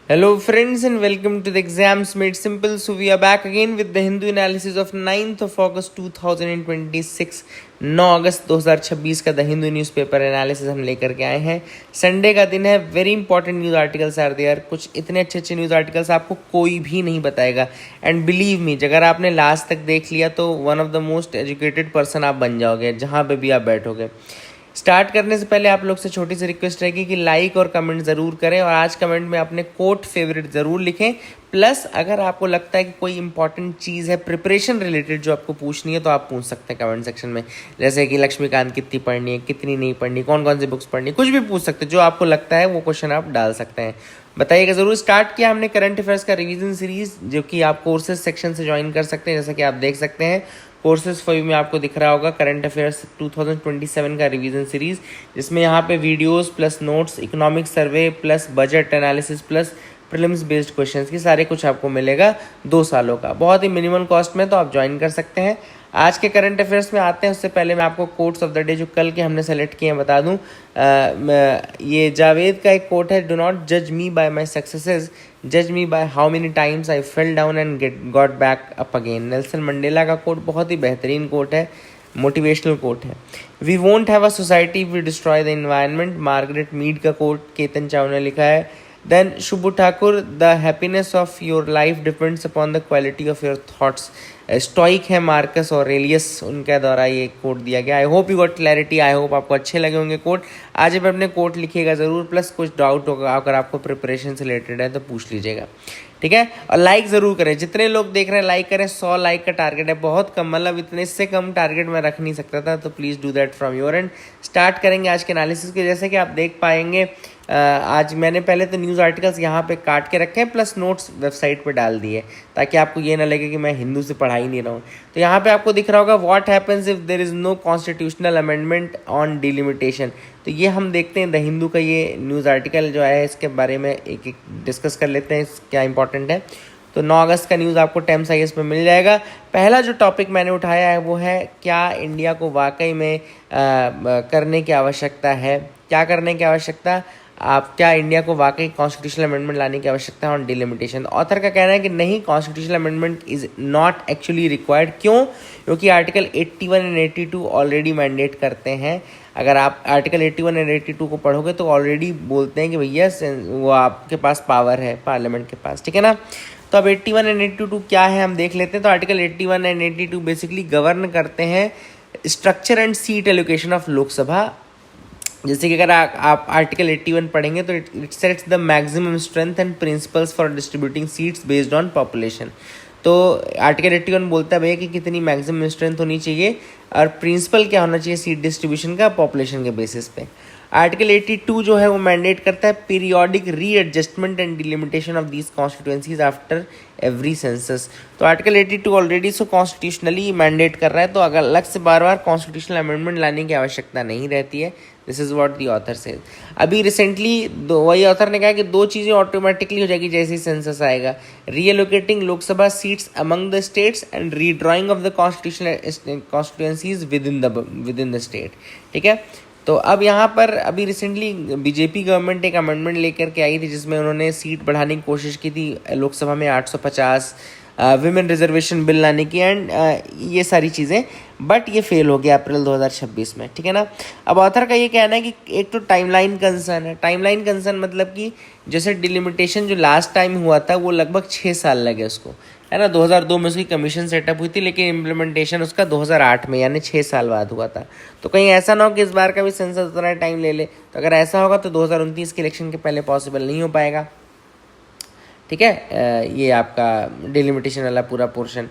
Hello friends and welcome to the Exams Made Simple. So we are back again with the Hindu analysis of 9th of August 2026. 9 अगस्त 2026 का the Hindu newspaper analysis हम लेकर के आए हैं। Sunday का दिन है, very important news articles are there. कुछ इतने अच्छे अच्छे न्यूज़ आर्टिकल्स आपको कोई भी नहीं बताएगा। एंड बिलीव मी, अगर आपने लास्ट तक देख लिया तो one of the most educated person आप बन जाओगे जहाँ पे भी आप बैठोगे। स्टार्ट करने से पहले आप लोग से छोटी सी रिक्वेस्ट रहेगी कि लाइक और कमेंट ज़रूर करें और आज कमेंट में अपने कोट फेवरेट ज़रूर लिखें। प्लस अगर आपको लगता है कि कोई इंपॉर्टेंट चीज़ है प्रिपरेशन रिलेटेड जो आपको पूछनी है तो आप पूछ सकते हैं कमेंट सेक्शन में। जैसे कि लक्ष्मीकांत कितनी पढ़नी है, कितनी नहीं पढ़नी, कौन कौन सी बुक्स पढ़नी, कुछ भी पूछ सकते हैं। जो आपको लगता है वो क्वेश्चन आप डाल सकते हैं, बताइएगा ज़रूर। स्टार्ट किया हमने करंट अफेयर्स का रिवीजन सीरीज़, जो कि आप कोर्सेज सेक्शन से ज्वाइन कर सकते हैं। जैसा कि आप देख सकते हैं कोर्सेज फॉर यू में आपको दिख रहा होगा करंट अफेयर्स 2027 का रिवीजन सीरीज़, जिसमें यहाँ पे videos plus notes, economic survey plus budget analysis plus prelims based questions की सारे कुछ आपको मिलेगा 2 सालों का, बहुत ही मिनिमम कॉस्ट में, तो आप ज्वाइन कर सकते हैं। आज के करंट अफेयर्स में आते हैं, उससे पहले मैं आपको कोट्स ऑफ द डे जो कल के हमने सेलेक्ट किए हैं बता दूं। ये जावेद का एक कोट है, डू नॉट जज मी बाय माई सक्सेसेस, जज me by how many times I fell down and got back up again. Nelson Mandela का कोट बहुत ही बेहतरीन कोट है, मोटिवेशनल कोट है। We won't have a society we destroy the environment, Margaret Mead का quote Ketan Chav ने लिखा है। Then Shubhu Thakur, the happiness of your life depends upon the quality of your thoughts. Stoic है मार्कस ऑरेलियस, उनके द्वारा ये कोट दिया गया। आई hope you got clarity, I hope आपको अच्छे लगे होंगे कोट। आज भी अपने कोट लिखिएगा ज़रूर, प्लस कुछ डाउट होगा अगर आपको प्रिपरेशन से रिलेटेड है तो पूछ लीजिएगा, ठीक है। और लाइक ज़रूर करें, जितने लोग देख रहे हैं लाइक करें। 100 लाइक का टारगेट है, बहुत कम, मतलब इतने से कम टारगेट मैं रख नहीं सकता था, तो please do that from your and. Start करेंगे आज के एनालिसिस के। जैसे कि आप देख पाएंगे आज मैंने पहले तो न्यूज़ आर्टिकल्स यहाँ पे काट के रखे हैं, प्लस नोट्स वेबसाइट पे डाल दिए, ताकि आपको ये ना लगे कि मैं हिंदू से पढ़ा ही नहीं रहा हूँ। तो यहाँ पे आपको दिख रहा होगा what happens if there is no constitutional amendment on delimitation. तो ये हम देखते हैं द हिंदू का ये न्यूज़ आर्टिकल जो है, इसके बारे में एक एक डिस्कस कर लेते हैं क्या इंपॉर्टेंट है। तो 9 अगस्त का न्यूज़ आपको टाइम्स IAS में मिल जाएगा। पहला जो टॉपिक मैंने उठाया है वो है क्या इंडिया को वाकई में करने की आवश्यकता है, क्या करने की आवश्यकता, आप क्या इंडिया को वाकई कॉन्स्टिट्यूशनल अमेंडमेंट लाने की आवश्यकता है ऑन डिलिमिटेशन। ऑथर का कहना है कि नहीं, constitutional amendment is not actually required. क्यों? क्योंकि आर्टिकल 81 एंड 82 ऑलरेडी मैंडेट करते हैं। अगर आप आर्टिकल 81 एंड 82 को पढ़ोगे तो ऑलरेडी बोलते हैं कि भैया वो आपके पास पावर है पार्लियामेंट के पास, ठीक है ना। तो अब 81 एंड 82 क्या है हम देख लेते हैं। तो आर्टिकल 81 एंड 82 बेसिकली गवर्न करते हैं structure and seat allocation of Lok Sabha. जैसे कि अगर आप आर्टिकल 81 पढ़ेंगे तो it sets the maximum strength and principles for distributing seats based on population. तो आर्टिकल 81 बोलता है भैया कि कितनी मैक्सिमम स्ट्रेंथ होनी चाहिए और प्रिंसिपल क्या होना चाहिए सीट डिस्ट्रीब्यूशन का, पॉपुलेशन के बेसिस पे। आर्टिकल 82 जो है वो मैंडेट करता है periodic readjustment and delimitation of these constituencies after every census. तो article 82 already so constitutionally mandate कर रहा है, तो अगर अलग से बार बार कॉन्स्टिट्यूशनल अमेंडमेंट लाने की आवश्यकता नहीं रहती है। This is what the author says. अभी रिसेंटली वही ऑथर ने कहा कि 2 चीज़ें ऑटोमेटिकली हो जाएगी जैसे ही सेंसस आएगा, reallocating Lok Sabha seats among the states and redrawing of the constituencies within the state, ठीक है। तो अब यहाँ पर अभी रिसेंटली बीजेपी गवर्नमेंट एक अमेंडमेंट लेकर के आई थी जिसमें उन्होंने सीट बढ़ाने की कोशिश की थी लोकसभा में 850, विमेन रिजर्वेशन बिल लाने की एंड ये सारी चीज़ें, बट ये फेल हो गया अप्रैल 2026 में, ठीक है ना। अब ऑथर का ये कहना है कि एक तो टाइमलाइन कंसर्न है। टाइमलाइन कंसर्न मतलब कि जैसे डिलिमिटेशन जो लास्ट टाइम हुआ था वो लगभग 6 साल लगे उसको, है ना। 2002 में उसकी कमीशन सेटअप हुई थी, लेकिन इम्प्लीमेंटेशन उसका 2008 में, यानी 6 साल बाद हुआ था। तो कहीं ऐसा ना हो कि इस बार का भी सेंसस उतना टाइम ले ले। तो अगर ऐसा होगा तो 2029 के इलेक्शन के पहले पॉसिबल नहीं हो पाएगा, ठीक है, ये आपका डिलिमिटेशन वाला पूरा पोर्शन।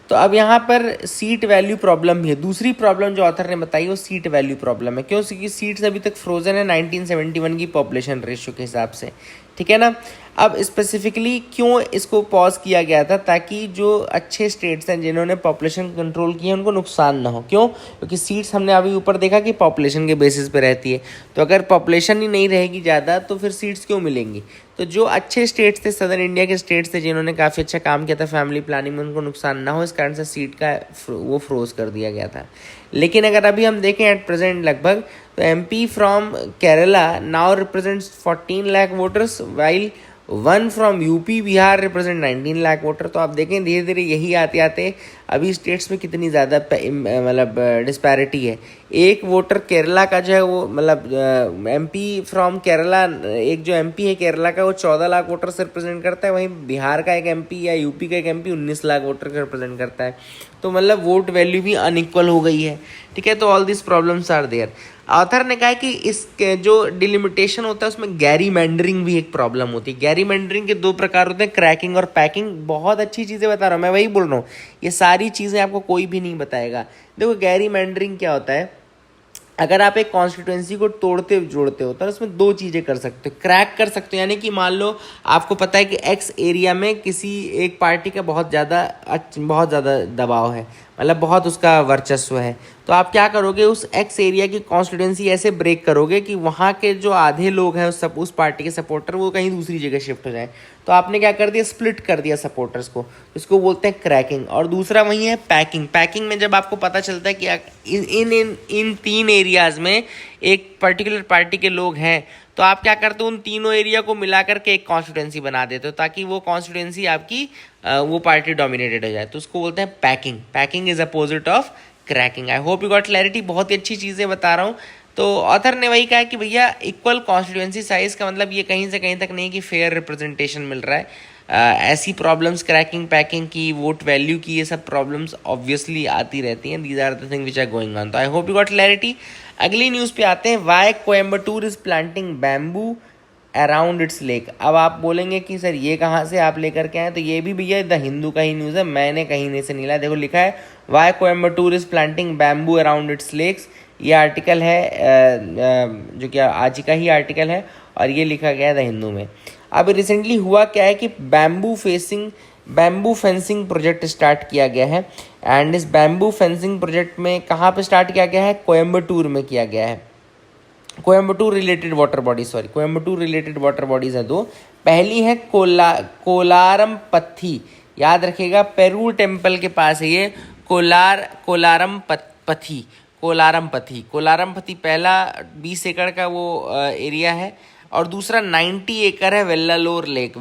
तो अब यहाँ पर सीट वैल्यू प्रॉब्लम भी है। दूसरी प्रॉब्लम जो ऑथर ने बताई वो सीट वैल्यू प्रॉब्लम है। क्यों? क्योंकि सीट्स अभी तक फ्रोजन है 1971 की पॉपुलेशन रेशियो के हिसाब से, ठीक है ना। अब स्पेसिफिकली क्यों इसको पॉज किया गया था, ताकि जो अच्छे स्टेट्स हैं जिन्होंने पॉपुलेशन कंट्रोल की है उनको नुकसान ना हो। क्यों? क्योंकि सीट्स हमने अभी ऊपर देखा कि पॉपुलेशन के बेसिस पे रहती है, तो अगर पॉपुलेशन ही नहीं रहेगी ज़्यादा तो फिर सीट्स क्यों मिलेंगी। तो जो अच्छे स्टेट्स थे, सदर्न इंडिया के स्टेट्स थे जिन्होंने काफ़ी अच्छा काम किया था फैमिली प्लानिंग में, उनको नुकसान ना हो, इस कारण से सीट का वो फ्रोज कर दिया गया था। लेकिन अगर अभी हम देखें एट प्रेजेंट लगभग, तो MP from Kerala now represents 14 lakh voters, while 1 from UP Bihar represent 19 lakh voter. तो आप देखें धीरे धीरे यही आते आते अभी स्टेट्स में कितनी ज़्यादा मतलब डिस्पैरिटी है। एक वोटर केरला का जो है वो मतलब एमपी फ्रॉम केरला, एक जो एमपी है केरला का वो 14 लाख वोटर से रिप्रेजेंट करता है, वहीं बिहार का एक एमपी या यूपी का एक एमपी 19 लाख वोटर से रिप्रेजेंट करता है। तो मतलब वोट वैल्यू भी अनइक्वल हो गई है, ठीक है। तो all this problems are there. Author ने कहा है कि इस जो डिलिमिटेशन होता है उसमें गैरी मैंडरिंग भी एक प्रॉब्लम होती है। गैरी मैंडरिंग के 2 प्रकार होते हैं, क्रैकिंग और पैकिंग। बहुत अच्छी चीज़ें बता रहा हूँ मैं, वही बोल रहा हूँ, ये सारी चीज़ें आपको कोई भी नहीं बताएगा। देखो गैरी मैंडरिंग क्या होता है, अगर आप एक कॉन्स्टिट्यूएंसी को तोड़ते जोड़ते हो तो उसमें 2 चीज़ें कर सकते हो। क्रैक कर सकते हो, यानी कि मान लो आपको पता है कि एक्स एरिया में किसी एक पार्टी का बहुत ज़्यादा दबाव है, मतलब बहुत उसका वर्चस्व है। तो आप क्या करोगे, उस एक्स एरिया की कॉन्स्टिट्यूएंसी ऐसे ब्रेक करोगे कि वहाँ के जो आधे लोग हैं उस पार्टी के सपोर्टर वो कहीं दूसरी जगह शिफ्ट हो जाए। तो आपने क्या कर दिया, स्प्लिट कर दिया सपोर्टर्स को, इसको बोलते हैं क्रैकिंग। और दूसरा वही है पैकिंग। पैकिंग में जब आपको पता चलता है कि इन 3 एरियाज में एक पर्टिकुलर पार्टी के लोग हैं, तो आप क्या करते हो, उन तीनों एरिया को मिला करके एक कॉन्स्टिट्यूएंसी बना देते हो ताकि वो कॉन्स्टिट्यूएंसी आपकी वो पार्टी डोमिनेटेड हो जाए। तो उसको बोलते हैं packing. Packing is opposite of cracking. I hope you got clarity. बहुत ही अच्छी चीज़ें बता रहा हूँ। तो ऑथर ने वही कहा कि भैया इक्वल कॉन्स्टिट्यूएंसी साइज का मतलब ये कहीं से कहीं तक नहीं कि फेयर रिप्रेजेंटेशन मिल रहा है। ऐसी प्रॉब्लम्स क्रैकिंग, पैकिंग की, वोट वैल्यू की, ये सब प्रॉब्लम्स ऑब्वियसली आती रहती हैं। These are the thing which are going on. तो I hope you got clarity. अगली न्यूज़ पे आते हैं। Why Coimbatore is planting bamboo around its lake. अब आप बोलेंगे कि सर ये कहाँ से आप लेकर के आए, तो ये भी भैया द हिंदू का ही न्यूज़ है, मैंने कहीं नहीं से नहीं लाया। देखो लिखा है why Coimbatore is planting bamboo around its lakes. ये आर्टिकल है जो कि आज का ही आर्टिकल है और ये लिखा गया है द हिंदू में। अब रिसेंटली हुआ क्या है कि बैम्बू फेंसिंग प्रोजेक्ट स्टार्ट किया गया है। एंड इस बैम्बू फेंसिंग प्रोजेक्ट में कहाँ पे स्टार्ट किया गया है, कोयम्बटूर में किया गया है। कोयम्बटूर रिलेटेड वाटर बॉडीज हैं 2। पहली है कोलारम पत्थी, याद रखिएगा पेरू टेम्पल के पास है ये। कोलारम पत्थी पहला 20 एकड़ का वो एरिया है और दूसरा 90 एकड़ है Vellalore lake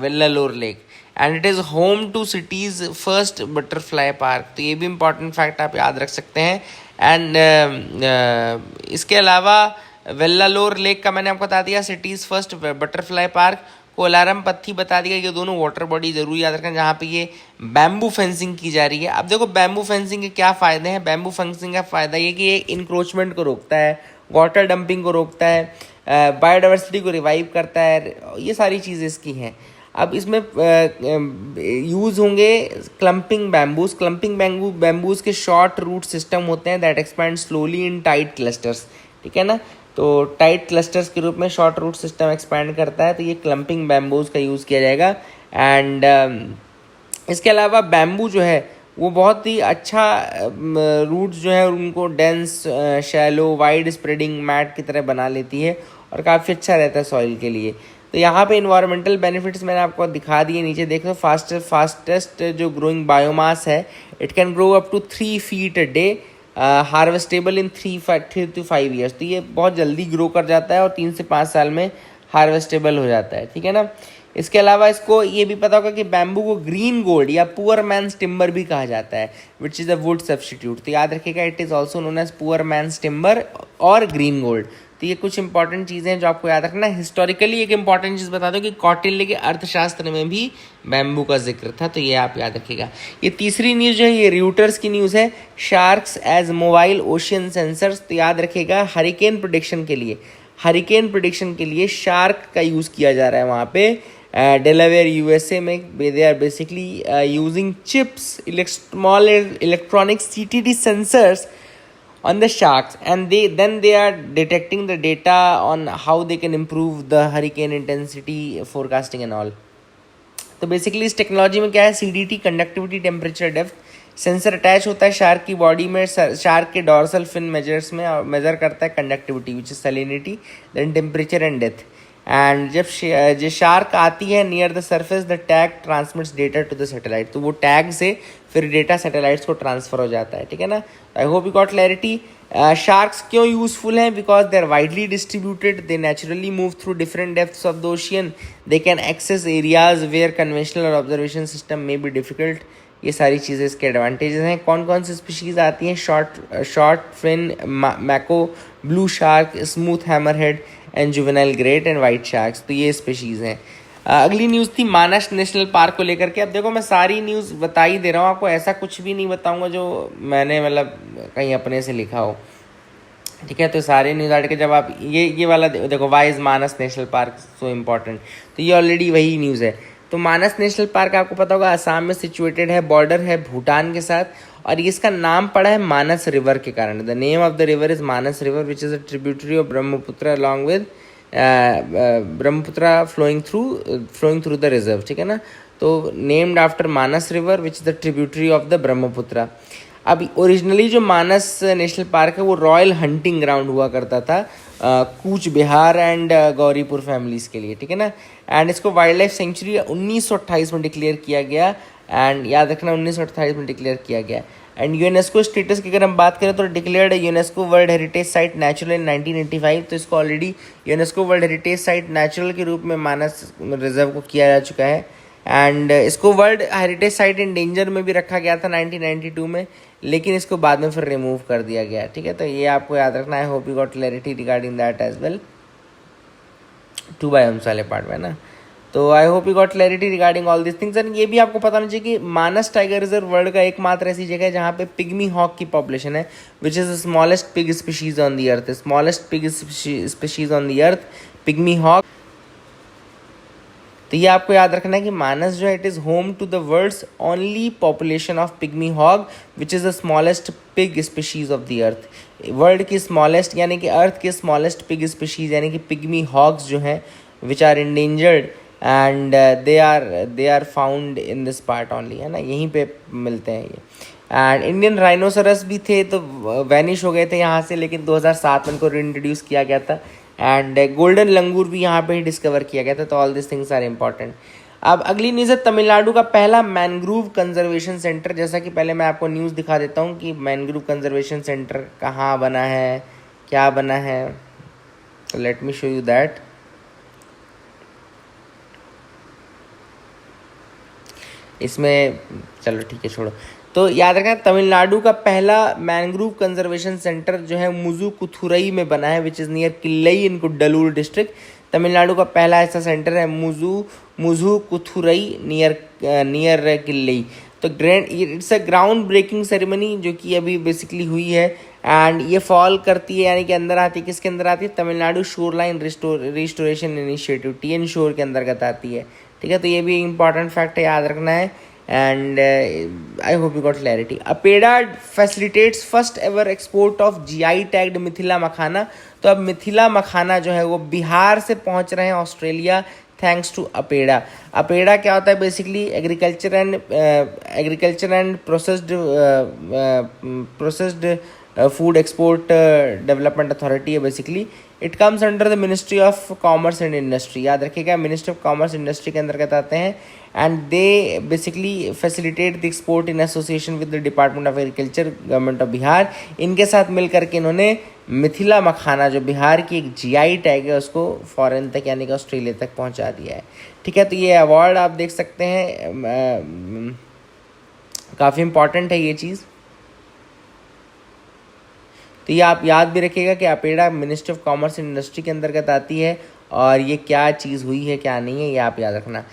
and it is home to city's first butterfly park. तो ये भी इंपॉर्टेंट फैक्ट आप याद रख सकते हैं। एंड इसके अलावा वेल्लालोर लेक का मैंने आपको बता दिया, सिटीज़ फर्स्ट बटरफ्लाई पार्क, कोलारम पत्थी बता दिया। ये दोनों वाटर बॉडी जरूर याद रखें जहाँ पे ये बैम्बू फेंसिंग की जा रही है। अब देखो बैम्बू फेंसिंग के क्या फ़ायदे हैं। बैम्बू फेंसिंग का फ़ायदा ये कि ये इंक्रोचमेंट को रोकता है, वाटर डंपिंग को रोकता है, बायोडाइवर्सिटी को रिवाइव करता है, ये सारी चीज़ें इसकी हैं। अब इसमें यूज़ होंगे क्लम्पिंग बैम्बूज के शॉर्ट रूट सिस्टम होते हैं that expand slowly in tight clusters, ठीक है ना। तो टाइट क्लस्टर्स के रूप में शॉर्ट रूट सिस्टम एक्सपैंड करता है, तो ये क्लम्पिंग बैम्बूज का यूज़ किया जाएगा। एंड इसके अलावा बैम्बू जो है वो बहुत ही अच्छा रूट्स जो है उनको dense, shallow, wide spreading mat की तरह बना लेती है और काफ़ी अच्छा रहता है सॉइल के लिए। तो यहाँ पे इन्वायरमेंटल बेनिफिट्स मैंने आपको दिखा दिए नीचे देखो। फास्टेस्ट जो ग्रोइंग बायोमास है, it can grow up to 3 feet a day, harvestable in 3 to 5 years। तो ये बहुत जल्दी ग्रो कर जाता है और 3 से 5 साल में हार्वेस्टेबल हो जाता है, ठीक है ना। इसके अलावा इसको ये भी पता होगा कि बैम्बू को ग्रीन गोल्ड या पुअर मैन्स टिम्बर भी कहा जाता है, which is a wood substitute. तो याद रखिएगा it is also known as poor man's timber और ग्रीन गोल्ड। तो ये कुछ इंपॉर्टेंट चीज़ें हैं जो आपको याद रखना है। हिस्टोरिकली एक इंपॉर्टेंट चीज़ बता दो कि कौटिल्य के अर्थशास्त्र में भी बैम्बू का जिक्र था, तो ये आप याद रखिएगा। ये तीसरी न्यूज़ जो है ये रूटर्स की न्यूज़ है, sharks as mobile ocean sensors. तो याद रखिएगा हरिकेन प्रेडिक्शन के लिए शार्क का यूज़ किया जा रहा है वहाँ पे डेलावेयर यूएसए में। They are basically using chips, small electronic CTD sensors on the sharks, and they are detecting the data on how they can improve the hurricane intensity forecasting and all. तो basically इस technology में क्या है, CDT conductivity temperature depth sensor attach होता है shark की body में, shark के डॉर्सल फिन मेजर्स में मेजर करता है conductivity which is salinity, then temperature and depth. And जब शार्क आती है near the surface, the tag transmits data to the satellite. तो वो टैग से फिर डेटा सैटेलाइट्स को ट्रांसफर हो जाता है, ठीक है ना। I hope you got clarity. Sharks क्यों यूजफुल हैं? Because they are widely distributed, they naturally move through different depths of the ocean, they can access areas where conventional और ऑब्जर्वेशन सिस्टम में बी डिफिकल्ट। ये सारी चीज़ें इसके advantages हैं। कौन कौन सी स्पीशीज़ आती हैं? Short fin mako, blue shark, smooth hammerhead and juvenile great and white sharks. तो ये स्पीशीज़ हैं। अगली न्यूज़ थी मानस नेशनल पार्क को लेकर के। अब देखो मैं सारी न्यूज़ बता ही दे रहा हूँ आपको, ऐसा कुछ भी नहीं बताऊँगा जो मैंने मतलब कहीं अपने से लिखा हो, ठीक है। तो सारे न्यूज़ आर्टिकल जब आप ये वाला देखो, why is Manas National Park so important, तो ये ऑलरेडी वही न्यूज़ है। तो मानस नेशनल पार्क आपको पता होगा असम में सिचुएटेड है, बॉर्डर है भूटान के साथ, और इसका नाम पड़ा है मानस रिवर के कारण। The name of the river is Manas river which is a tributary of Brahmaputra along with Brahmaputra flowing through the reserve, ठीक है ना। तो named after Manas river which is the tributary of the Brahmaputra. अब ओरिजिनली जो मानस नेशनल पार्क है वो रॉयल हंटिंग ग्राउंड हुआ करता था कूच बिहार एंड गौरीपुर फैमिलीज के लिए, ठीक है ना। एंड इसको वाइल्ड लाइफ सेंचुरी 1928 में डिक्लेयर किया गया, एंड याद रखना 1928 में डिक्लेयर किया गया। एंड यूनेस्को स्टेटस की अगर हम बात करें तो declared UNESCO world heritage site natural इन 1985। तो इसको already UNESCO world heritage site natural के रूप में मानस रिजर्व को किया जा चुका है। एंड इसको world heritage site in danger में भी रखा गया था 1992 में, लेकिन इसको बाद में फिर रिमूव कर दिया गया, ठीक है। तो ये आपको याद रखना है। Hope you got clarity regarding that as well, 2 biomes वाले पार्ट में ना। तो I hope you got clarity regarding all this things. And ये भी आपको पता होना चाहिए कि मानस टाइगर रिजर्व वर्ल्ड का एकमात्र ऐसी जगह है जहाँ पे पिग्मी हॉक की पॉपुलेशन है, which is the smallest pig species on the earth. Smallest pig species on the earth pygmy hog. तो ये आपको याद रखना है कि मानस जो है it is home to the world's only population of pygmy hog which is the smallest pig species of the earth. World की स्मॉलेस्ट यानी कि अर्थ के स्मॉलेस्ट पिग स्पीशीज यानी कि पिग्मी हॉग्स जो हैं which are endangered and they are found in this part only, है ना, यहीं पे मिलते हैं ये। एंड इंडियन राइनोसरस भी थे तो वैनिश हो गए थे यहाँ से, लेकिन 2007 में इनको रीइंट्रोड्यूस किया गया था। एंड गोल्डन लंगूर भी यहाँ पे ही डिस्कवर किया गया था। तो all this things are important. अब अगली न्यूज़ है तमिलनाडु का पहला मैनग्रूव कंजर्वेशन सेंटर। जैसा कि पहले मैं आपको न्यूज़ दिखा देता हूँ कि मैनग्रूव कंजर्वेशन सेंटर कहाँ बना है, क्या बना है। तो let me show you that. इसमें चलो ठीक है छोड़ो। तो याद रखना तमिलनाडु का पहला मैनग्रूव कंजर्वेशन सेंटर जो है मुजुकुथुरई में बना है, which is near Killai in Cuddalore district. Tamil Nadu का पहला ऐसा सेंटर है मुजुकुथुरई नियर किल्लई। तो it's a ground breaking ceremony जो कि अभी बेसिकली हुई है। एंड ये फॉल करती है यानी कि अंदर आती है, किसके अंदर आती है? Tamil Nadu shore line restoration initiative, TN शोर के अंतर्गत आती है, ठीक है। तो ये भी इंपॉर्टेंट फैक्ट है, याद रखना है। And I hope you got clarity. APEDA facilitates first ever export of GI tagged Mithila makhana. तो अब मिथिला मखाना जो है वो बिहार से पहुंच रहे हैं Australia thanks to APEDA. APEDA क्या होता है? Basically agriculture and processed food export development authority है basically. It comes under the ministry of commerce and industry. याद रखिएगा मिनिस्ट्री ऑफ कॉमर्स इंडस्ट्री के अंतर्गत आते हैं। And they basically facilitate the export in association with the department of agriculture government of Bihar. इनके साथ मिल करके इन्होंने मिथिला मखाना जो बिहार की एक GI टैग है उसको फॉरेन तक यानी कि ऑस्ट्रेलिया तक पहुंचा दिया है, ठीक है। तो ये अवार्ड आप देख सकते हैं, काफ़ी इंपॉर्टेंट है ये चीज़। तो ये आप याद भी रखिएगा कि APEDA ministry of commerce and industry के अंतर्गत आती है, और ये क्या चीज़ हुई है क्या नहीं है ये आप याद रखना।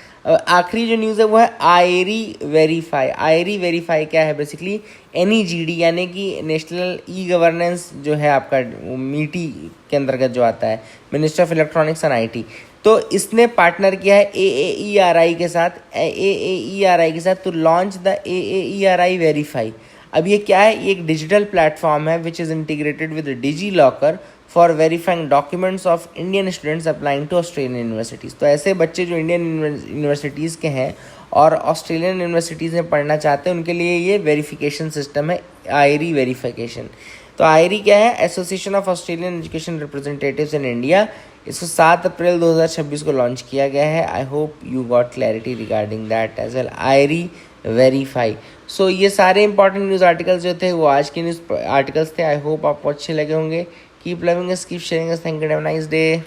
आखिरी जो न्यूज़ है वो है आयरी वेरीफाई। आयरी वेरीफाई क्या है? बेसिकली NEGD यानी कि नेशनल गवर्नेंस जो है आपका MITI के अंतर्गत जो आता है, ministry of electronics and IT। तो इसने पार्टनर किया है AAERI के साथ to launch the AAERI verify. अब ये क्या है? ये एक डिजिटल प्लेटफॉर्म है which is integrated with DigiLocker for verifying documents of Indian students applying to Australian universities. तो ऐसे बच्चे जो इंडियन यूनिवर्सिटीज़ के हैं और ऑस्ट्रेलियन यूनिवर्सिटीज़ में पढ़ना चाहते हैं उनके लिए ये वेरिफिकेशन सिस्टम है, आयरी वेरीफिकेशन। तो आयरी क्या है? Association of Australian education representatives in India. इसको 7 अप्रैल 2026 को लॉन्च किया गया है। I hope you got clarity regarding that as well. AAERI verify. So ये सारे इंपॉर्टेंट न्यूज़ आर्टिकल्स जो थे वो आज के न्यूज़ आर्टिकल्स थे। आई होप आपको अच्छे लगे होंगे। Keep loving us, keep sharing us. Thank you, have a nice day.